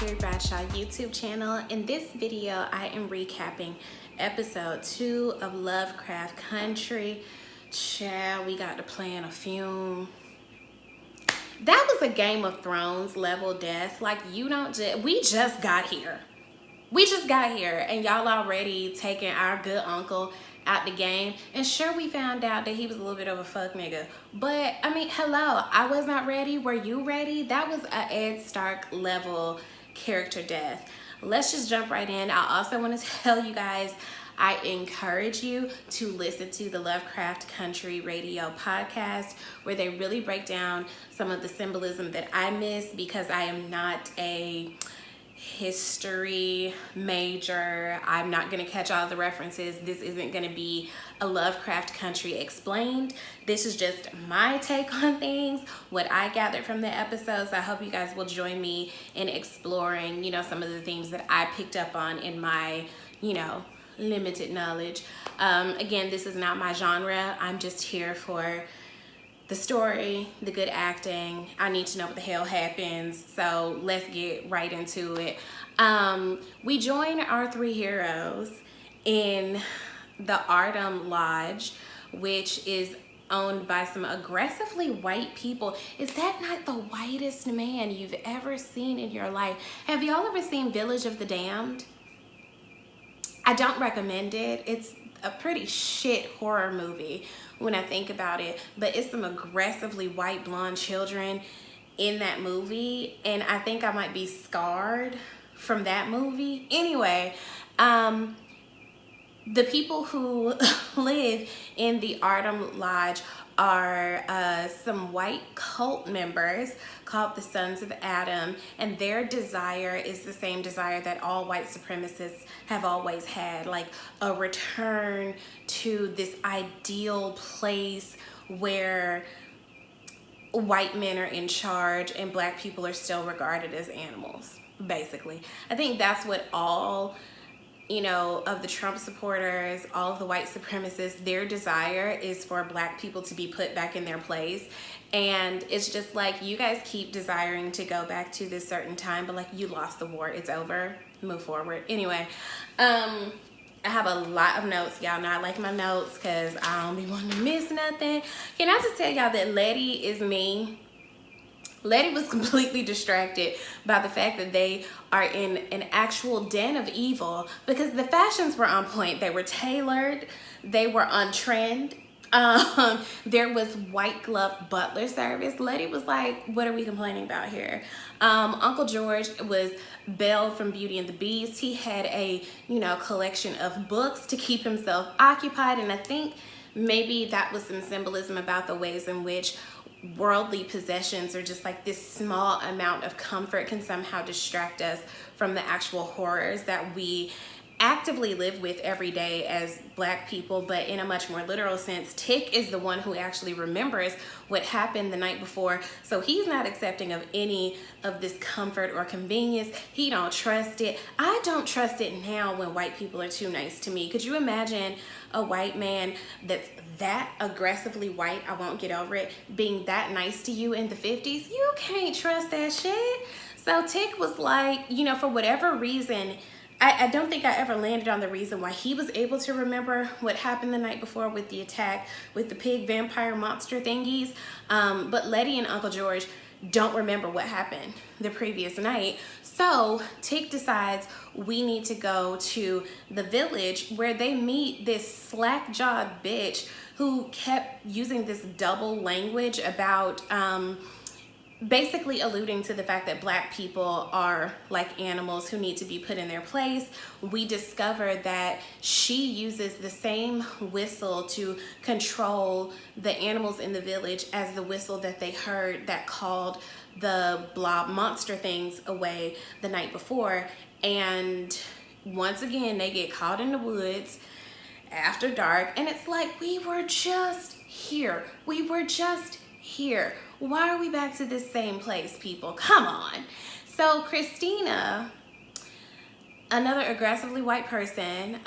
Scary Bradshaw YouTube channel. In this video, I am recapping episode 2 of Lovecraft Country. Child, we got to plan a film. That was a Game of Thrones level death. Like, we just got here. We just got here and y'all already taking our good uncle out the game. And sure, we found out that he was a little bit of a fuck nigga. But, I mean, hello, I was not ready. Were you ready? That was a Ed Stark level character death. Let's just jump right in. I also want to tell you guys, I encourage you to listen to the Lovecraft Country radio podcast, where they really break down some of the symbolism that I miss, because I am not a history major. I'm not going to catch all the references. This isn't going to be a Lovecraft Country explained. This is just my take on things, what I gathered from the episodes. I hope you guys will join me in exploring, some of the themes that I picked up on in my, limited knowledge. Again, this is not my genre. I'm just here for the story, the good acting. I need to know what the hell happens. So let's get right into it. We join our three heroes in the Artem Lodge, which is owned by some aggressively white people. Is that not the whitest man you've ever seen in your life? Have y'all ever seen Village of the Damned? I don't recommend it. It's a pretty shit horror movie when I think about it, but it's some aggressively white blonde children in that movie, and I think I might be scarred from that movie. Anyway, the people who live in the Artem Lodge are some white cult members called the Sons of Adam, and their desire is the same desire that all white supremacists have always had, like a return to this ideal place where white men are in charge and black people are still regarded as animals, basically. I think that's what all of the Trump supporters, all of the white supremacists, their desire is for black people to be put back in their place. And it's just like, you guys keep desiring to go back to this certain time, but like, you lost the war, it's over, move forward. Anyway, I have a lot of notes. Y'all know I like my notes because I don't be wanting to miss nothing. Can I just tell y'all that Letty is me? Letty was completely distracted by the fact that they are in an actual den of evil, because the fashions were on point. They were tailored. They were on trend. There was white glove butler service. Letty was like, what are we complaining about here? Uncle George was Belle from Beauty and the Beast. He had a, collection of books to keep himself occupied. And I think maybe that was some symbolism about the ways in which worldly possessions, or just like this small amount of comfort, can somehow distract us from the actual horrors that we actively live with every day as black people. But in a much more literal sense, Tick is the one who actually remembers what happened the night before, so he's not accepting of any of this comfort or convenience. He don't trust it. I don't trust it now when white people are too nice to me. Could you imagine a white man that's that aggressively white, I won't get over it, being that nice to you in the 50s? You can't trust that shit. So Tick was like, for whatever reason, I don't think I ever landed on the reason why he was able to remember what happened the night before with the attack with the pig vampire monster thingies. But Letty and Uncle George don't remember what happened the previous night. So Tick decides we need to go to the village, where they meet this slack-jawed bitch who kept using this double language about basically alluding to the fact that black people are like animals who need to be put in their place. We discover that she uses the same whistle to control the animals in the village as the whistle that they heard that called the blob monster things away the night before. And once again, they get caught in the woods after dark, and it's like, we were just here. We were just here. Why are we back to this same place, people? Come on. So Christina, another aggressively white person,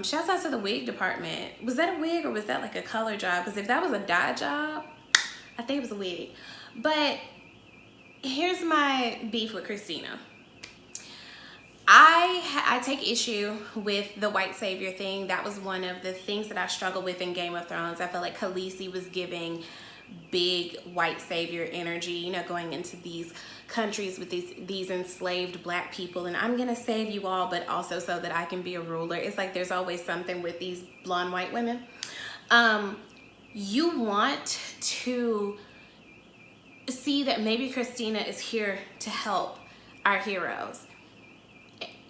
shouts out to the wig department. Was that a wig, or was that like a color job? Because if that was a dye job, I think it was a wig. But here's my beef with Christina. I take issue with the white savior thing. That was one of the things that I struggled with in Game of Thrones. I felt like Khaleesi was giving big white savior energy, you know, going into these countries with these enslaved black people, and I'm gonna save you all, but also so that I can be a ruler. It's like there's always something with these blonde white women. You want to see that maybe Christina is here to help our heroes.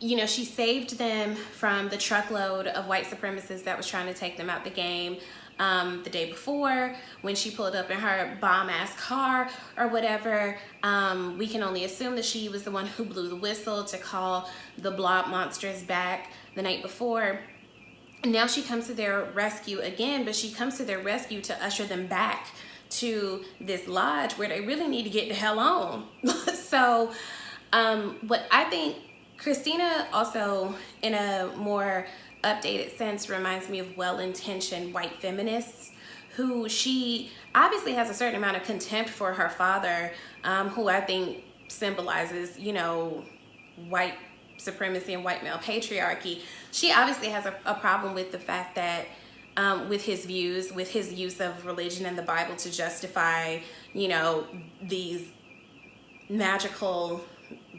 You know, she saved them from the truckload of white supremacists that was trying to take them out the game the day before when she pulled up in her bomb-ass car or whatever. We can only assume that she was the one who blew the whistle to call the blob monsters back the night before. Now she comes to their rescue again, but she comes to their rescue to usher them back to this lodge where they really need to get the hell on. So what I think Christina also, in a more updated sense, reminds me of well-intentioned white feminists who she obviously has a certain amount of contempt for her father, who I think symbolizes, you know, white supremacy and white male patriarchy. She obviously has a problem with the fact that with his views, with his use of religion and the Bible to justify, you know, these magical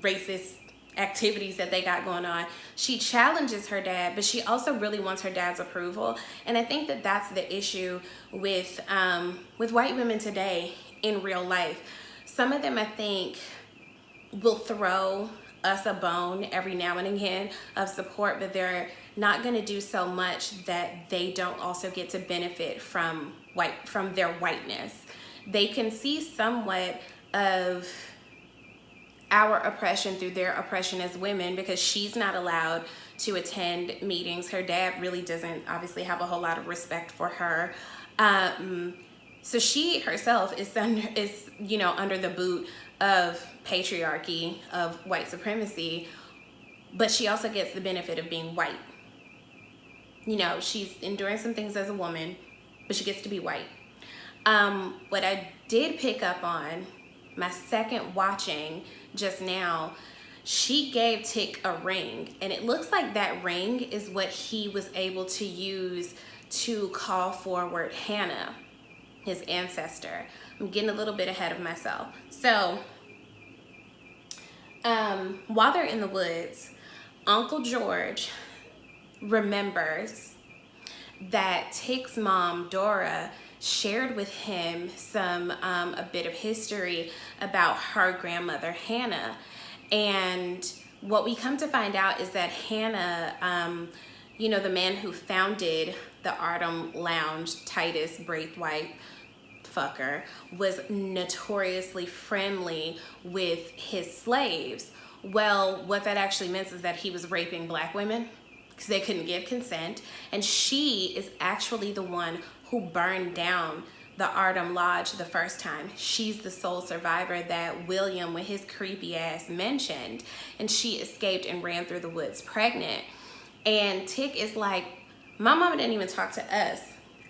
racist activities that they got going on. She challenges her dad, but she also really wants her dad's approval. And I think that that's the issue with white women today in real life. Some of them, I think, will throw us a bone every now and again of support, but they're not going to do so much that they don't also get to benefit from their whiteness. They can see somewhat of our oppression through their oppression as women, because she's not allowed to attend meetings. Her dad really doesn't obviously have a whole lot of respect for her. So she herself is under the boot of patriarchy, of white supremacy, but she also gets the benefit of being white. You know, she's enduring some things as a woman, but she gets to be white. What I did pick up on my second watching just now, she gave Tick a ring, and it looks like that ring is what he was able to use to call forward Hannah, his ancestor. I'm getting a little bit ahead of myself. So while they're in the woods, Uncle George remembers that Tick's mom, Dora, shared with him a bit of history about her grandmother, Hannah. And what we come to find out is that Hannah, the man who founded the Artem Lounge, Titus Braithwaite fucker, was notoriously friendly with his slaves. Well, what that actually meant is that he was raping black women because they couldn't give consent. And she is actually the one who burned down the Artem Lodge the first time. She's the sole survivor that William, with his creepy ass, mentioned. And she escaped and ran through the woods pregnant. And Tick is like, my mama didn't even talk to us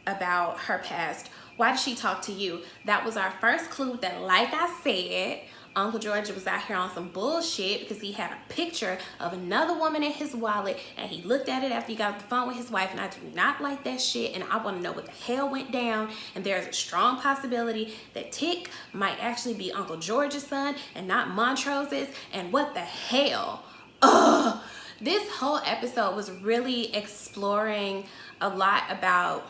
about her past. Why did she talk to you? That was our first clue that, like I said, Uncle George was out here on some bullshit because he had a picture of another woman in his wallet, and he looked at it after he got off the phone with his wife, and I do not like that shit, and I want to know what the hell went down. And there's a strong possibility that Tick might actually be Uncle George's son and not Montrose's, and what the hell? Ugh. This whole episode was really exploring a lot about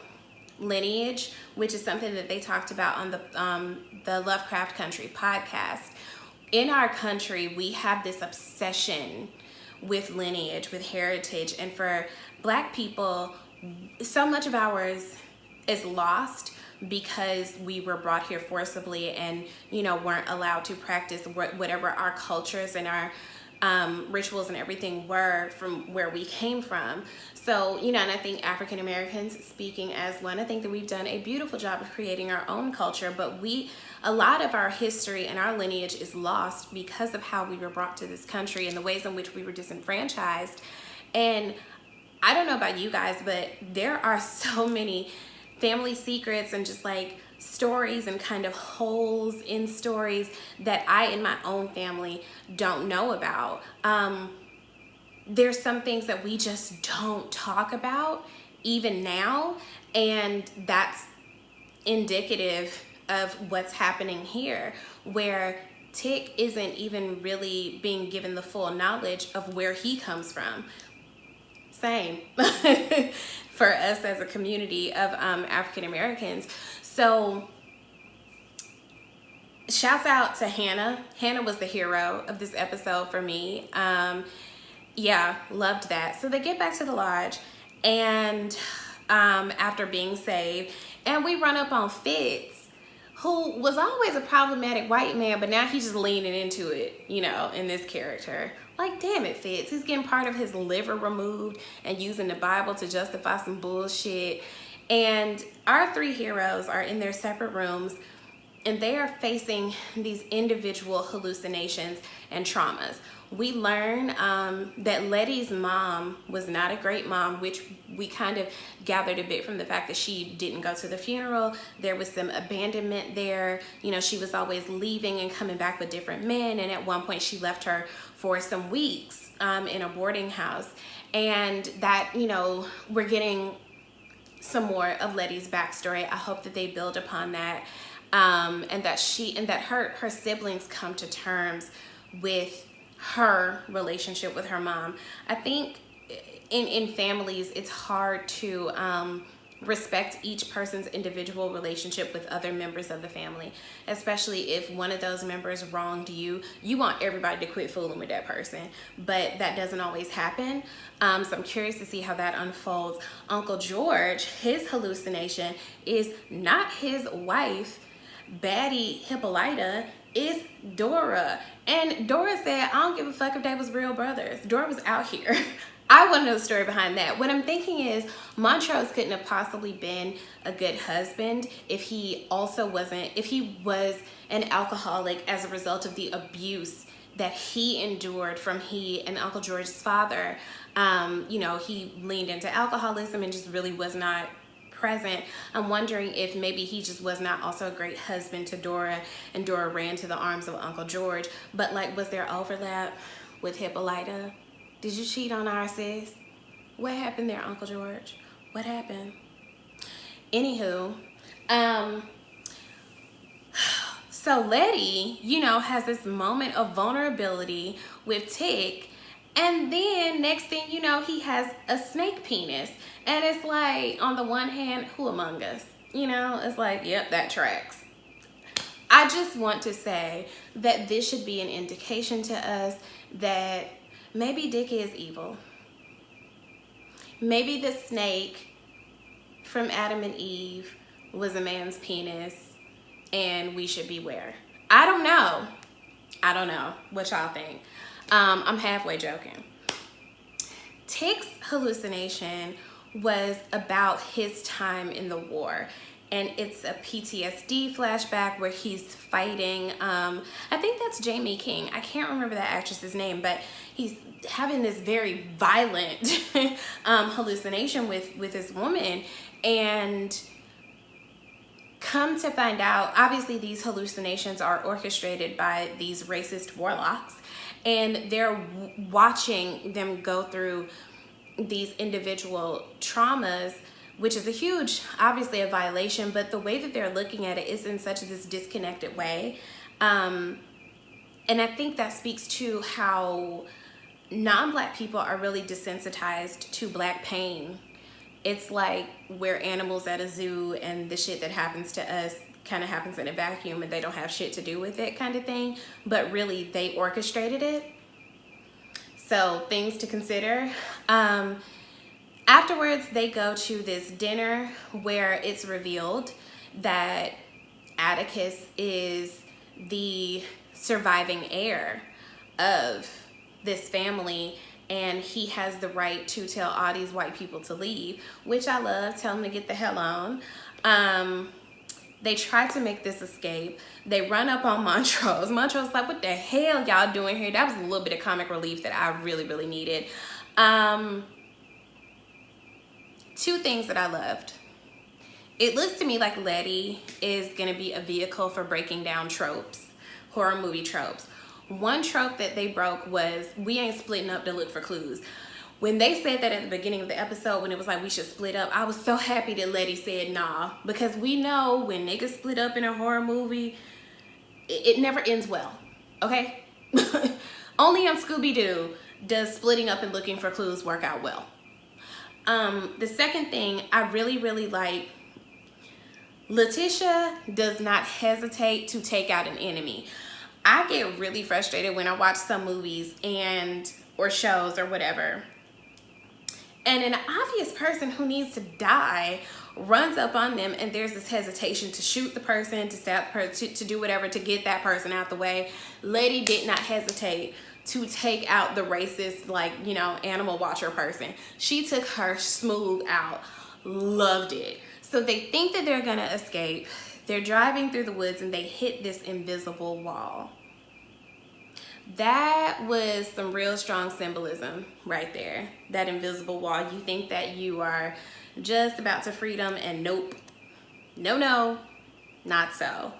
lineage, which is something that they talked about on the Lovecraft Country podcast. In our country, we have this obsession with lineage, with heritage, and for Black people, so much of ours is lost because we were brought here forcibly and, weren't allowed to practice whatever our cultures and our rituals and everything were from where we came from. So, and I think African Americans, speaking as one, I think that we've done a beautiful job of creating our own culture, but a lot of our history and our lineage is lost because of how we were brought to this country and the ways in which we were disenfranchised. And I don't know about you guys, but there are so many family secrets and just like stories and kind of holes in stories that I in my own family don't know about. there's some things that we just don't talk about even now, and that's indicative of what's happening here, where Tick isn't even really being given the full knowledge of where he comes from. Same for us as a community of African Americans. So shouts out to Hannah. Hannah was the hero of this episode for me. Yeah, loved that. So they get back to the lodge, and after being saved, and we run up on Fitz, who was always a problematic white man, but now he's just leaning into it, you know, in this character. Like, damn it, Fitz. He's getting part of his liver removed and using the Bible to justify some bullshit. And our three heroes are in their separate rooms, and they are facing these individual hallucinations and traumas. We learn that Letty's mom was not a great mom, which we kind of gathered a bit from the fact that she didn't go to the funeral. There was some abandonment there. You know, she was always leaving and coming back with different men. And at one point she left her for some weeks in a boarding house. And that, you know, we're getting some more of Letty's backstory. I hope that they build upon that. And that her siblings come to terms with her relationship with her mom. I think in families, it's hard to respect each person's individual relationship with other members of the family, especially if one of those members wronged you. You want everybody to quit fooling with that person, but that doesn't always happen. So I'm curious to see how that unfolds. Uncle George, his hallucination is not his wife, baddie Hippolyta, is Dora. And Dora said, I don't give a fuck if they was real brothers. Dora was out here. I want to know the story behind that. What I'm thinking is Montrose couldn't have possibly been a good husband if he was an alcoholic as a result of the abuse that he endured from he and Uncle George's father. You know, he leaned into alcoholism and just really was not present. I'm wondering if maybe he just was not also a great husband to Dora, and Dora ran to the arms of Uncle George. But like, was there overlap with Hippolyta? Did you cheat on our sis? What happened there, Uncle George? What happened? Anywho, so Letty, you know, has this moment of vulnerability with Tick, and then next thing you know, he has a snake penis. And it's like, on the one hand, who among us? You know, it's like, yep, that tracks. I just want to say that this should be an indication to us that maybe Dick is evil. Maybe the snake from Adam and Eve was a man's penis, and we should beware. I don't know. I don't know what y'all think. I'm halfway joking. Tick's hallucination was about his time in the war, and it's a PTSD flashback where he's fighting, I think that's Jamie King. I can't remember that actress's name, but he's having this very violent hallucination with this woman. And come to find out, obviously these hallucinations are orchestrated by these racist warlocks, and they're watching them go through these individual traumas, which is a huge, obviously a violation, but the way that they're looking at it is in such this disconnected way. And I think that speaks to how non-Black people are really desensitized to Black pain. It's like we're animals at a zoo, and the shit that happens to us kind of happens in a vacuum, and they don't have shit to do with it, kind of thing. But really, they orchestrated it. So things to consider. Afterwards, they go to this dinner where it's revealed that Atticus is the surviving heir of this family, and he has the right to tell all these white people to leave, which I love. Tell them to get the hell on. They try to make this escape. They run up on Montrose. Montrose is like, what the hell y'all doing here? That was a little bit of comic relief that I really, really needed. Two things that I loved. It looks to me like Letty is going to be a vehicle for breaking down tropes, horror movie tropes. One trope that they broke was we ain't splitting up to look for clues. When they said that at the beginning of the episode, when it was like we should split up, I was so happy that Letty said nah, because we know when niggas split up in a horror movie, it never ends well, okay? Only on Scooby-Doo does splitting up and looking for clues work out well. The second thing I really, really like, Letitia does not hesitate to take out an enemy. I get really frustrated when I watch some movies or shows or whatever, and an obvious person who needs to die runs up on them, and there's this hesitation to shoot the person, to stab the person, to do whatever to get that person out the way. Lady did not hesitate to take out the racist, like, you know, animal watcher person. She took her smooth out. Loved it. So they think that they're gonna escape. They're driving through the woods and they hit this invisible wall. That was some real strong symbolism right there. That invisible wall. You think that you are just about to freedom, and nope. No, not so.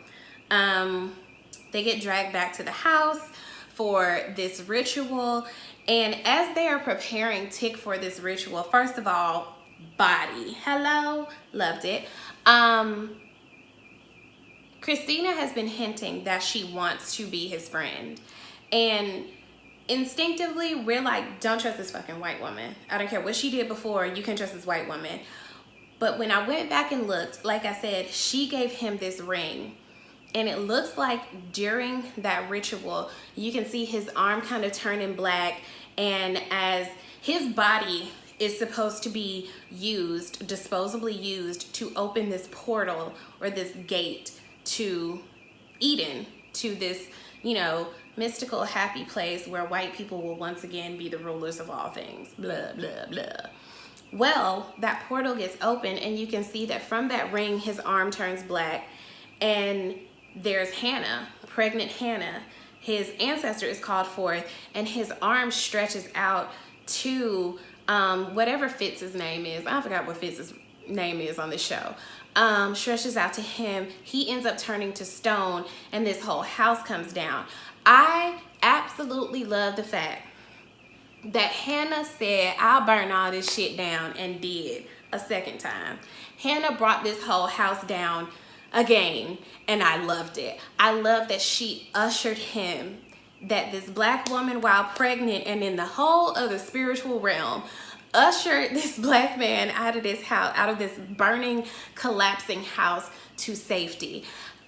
They get dragged back to the house for this ritual, and as they are preparing Tick for this ritual, first of all, body. Hello, loved it. Christina has been hinting that she wants to be his friend, and instinctively we're like, don't trust this fucking white woman. I don't care what she did before, you can trust this white woman. But when I went back and looked, like I said, she gave him this ring, and it looks like during that ritual you can see his arm kind of turning black, and as his body is supposed to be used, disposably used, to open this portal or this gate to Eden, to this, you know, mystical happy place where white people will once again be the rulers of all things, blah blah blah. Well, that portal gets open, and you can see that from that ring his arm turns black, and there's Hannah, pregnant Hannah. His ancestor is called forth, and his arm stretches out to whatever Fitz's name is. I forgot what Fitz's name is on the show. Stretches out to him. He ends up turning to stone, and this whole house comes down. I absolutely love the fact that Hannah said, I'll burn all this shit down, and did a second time. Hannah brought this whole house down again, and I loved it. I love that she ushered him, that this black woman, while pregnant and in the whole of the spiritual realm, ushered this black man out of this house, out of this burning, collapsing house, to safety.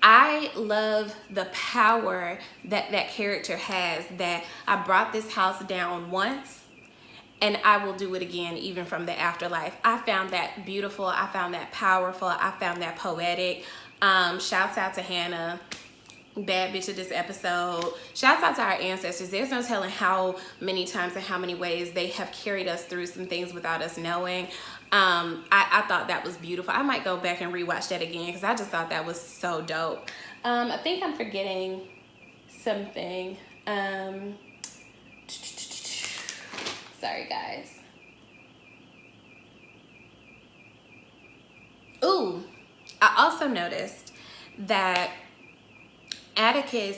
I love the power that that character has, that I brought this house down once and I will do it again, even from the afterlife. I found that beautiful. I found that powerful. I found that poetic. Shouts out to Hannah, bad bitch of this episode. Shouts out to our ancestors. There's no telling how many times and how many ways they have carried us through some things without us knowing. I thought that was beautiful. I might go back and rewatch that again, because I just thought that was so dope. I think I'm forgetting something. Sorry, guys. Ooh, I also noticed that Atticus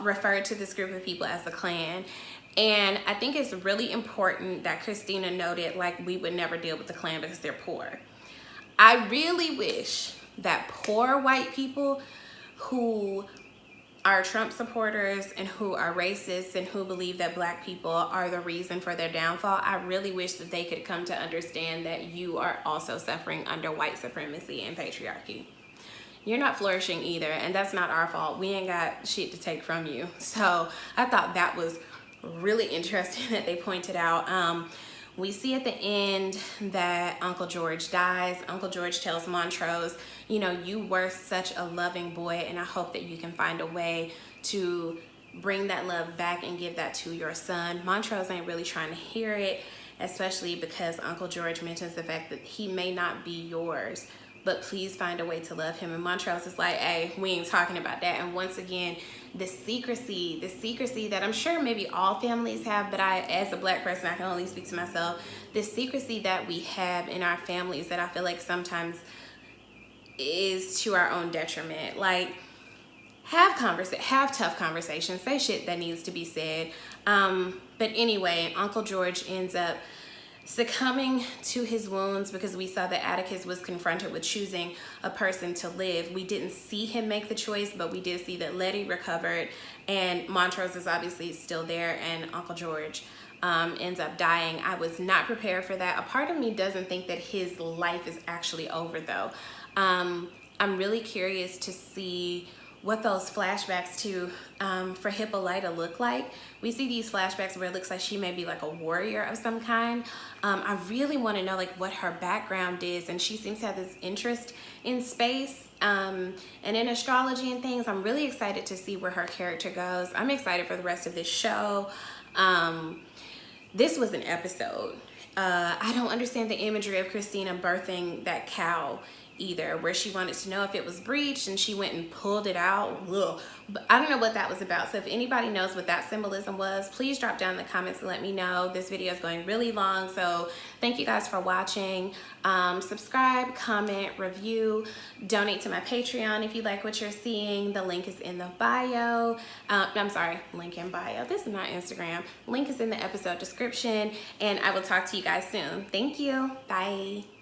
referred to this group of people as the Klan. And I think it's really important that Christina noted, like, we would never deal with the Klan because they're poor. I really wish that poor white people who are Trump supporters and who are racist and who believe that black people are the reason for their downfall, I really wish that they could come to understand that you are also suffering under white supremacy and patriarchy. You're not flourishing either, and that's not our fault. We ain't got shit to take from you. So I thought that was really interesting that they pointed out. We see at the end that Uncle George dies. Uncle George tells Montrose, you know, you were such a loving boy, and I hope that you can find a way to bring that love back and give that to your son. Montrose ain't really trying to hear it, especially because Uncle George mentions the fact that he may not be yours, but please find a way to love him. And Montrose is like, hey, we ain't talking about that. And once again, the secrecy that I'm sure maybe all families have, but I, as a black person, I can only speak to myself. The secrecy that we have in our families that I feel like sometimes is to our own detriment. Like, have tough conversations, say shit that needs to be said. But anyway, Uncle George ends up succumbing to his wounds because we saw that Atticus was confronted with choosing a person to live. We didn't see him make the choice, but we did see that Letty recovered, and Montrose is obviously still there, and Uncle George ends up dying. I was not prepared for that. A part of me doesn't think that his life is actually over, though. I'm really curious to see what those flashbacks to for Hippolyta look like. We see these flashbacks where it looks like she may be like a warrior of some kind. I really want to know like what her background is, and she seems to have this interest in space and in astrology and things. I'm really excited to see where her character goes. I'm excited for the rest of this show. This was an episode. I don't understand the imagery of Christina birthing that cow either, where she wanted to know if it was breached and she went and pulled it out. Ugh. But I don't know what that was about. So if anybody knows what that symbolism was, please drop down in the comments and let me know. This video is going really long, so thank you guys for watching. Subscribe, comment, review, donate to my Patreon if you like what you're seeing. The link is in the bio. I'm sorry, link in bio. This is not Instagram. Link is in the episode description, and I will talk to you guys soon. Thank you. Bye.